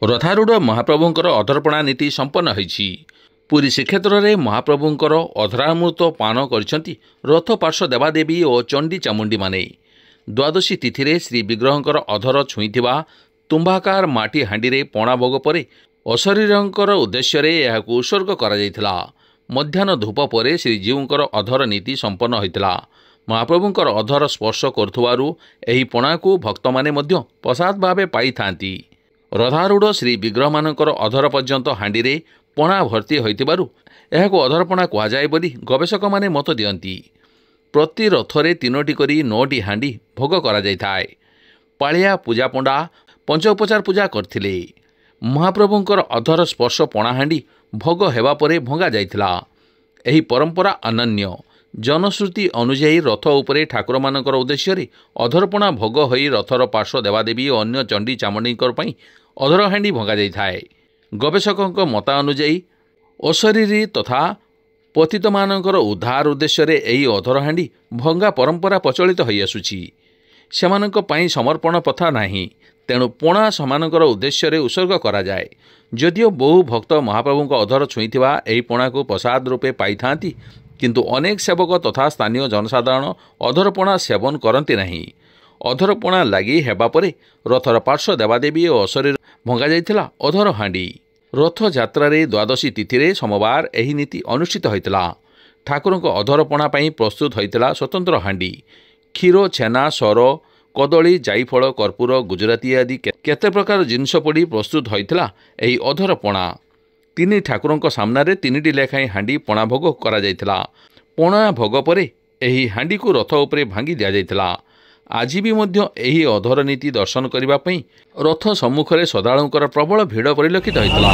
रथारूढ़ महाप्रभुंकर अधरपणा नीति संपन्न होईछि। पुरी श्रीक्षेत्र में महाप्रभुंकर अधरामृत पान करिसेंति रथ पार्श्व देवादेवी और चंडी चामुंडी माने। द्वादशी तिथि रे श्री विग्रहंकर अधर छुईथिबा तुम्बाकार माटी हांडी पणा भोग पर अशरीरंकर उद्देश्य यहाकू उत्सर्ग करा जायथिला। मध्याह्न धूप पर श्रीजीवंकर अधर नीति संपन्न होइतिला। महाप्रभुंकर अधर स्पर्श करुथुवारु एही पणाकू भक्त माने मध्य प्रसाद भावे पाई थांती। रथारूढ़ श्री विग्रह मानकर अधर पर्यंत हांडी पणा भर्ती होइतिबारु एहाकू अधरपणा कुहाଯାଏ बोली गवेषक माने मत दियंती। प्रति रथरे 3टी करी 9टी हांडी भोग करा जायथाय। पाଳିया पूजा पंडा पंचोपचार पूजा करथिले। महाप्रभुंकर अधर स्पर्श पणा हांडी भोग हेबा परे भंगा जायथिला। एही परंपरा अनन्य। जनश्रुति अनुଯାयी रथ उपरे ठाकुर मानकर उद्देश्य अधरपणा भोग होई रथर पार्श्व देवादेवी और अन्य चंडी चामुंडीकर पई अधर हांडी भंगा जायथाय। गवेषक मतानुଯାयी अशरीरी तथा पतित मानकर उद्धार उद्देश्य एही अधर हांडी भंगा परंपरा प्रचलित होई आसुछि। सेमानंक पई समर्पण प्रथा नाही, तेणु पणा समानकर उद्देश्य उत्सर्ग करा जाए। जदिओ बहु भक्त महाप्रभुंक अधर छुईथिबा एही पणा को प्रसाद रूपे पाई थांती, किंतु अनेक सेवक तथा स्थानीय जनसाधारण अधरपणा सेवन करती नहीं। अधरपणा लगी हेबा परे रथर पार्श्व देवादेवी और अशरीर भंगा जायथिला अधर हांडी। रथ यात्रा रे द्वादशी तिथि रे सोमवार एही नीति अनुष्ठित होइतिला। ठाकुरंक अधरपणा पई प्रस्तुत होइतिला स्वतंत्र हांडी। क्षीर, छेना, सर, कदली, जाईफल, कर्पूर, गुजराती आदि केते प्रकार जिनस पड़ी प्रस्तुत होइतिला एही अधरपणा। 3 ठाकुरंक सामने 3टी लेखाएं हांडी पणा भोग करा जायथिला। पणा भोग परे एही हांडी को रथ उपरे भांगी दिया जायथिला। आज भी मध्य एही अधर नीति दर्शन करबा पई रथ सम्मुखरे श्रद्धालुंकर प्रबल भिड़ परिलक्षित होइतिला।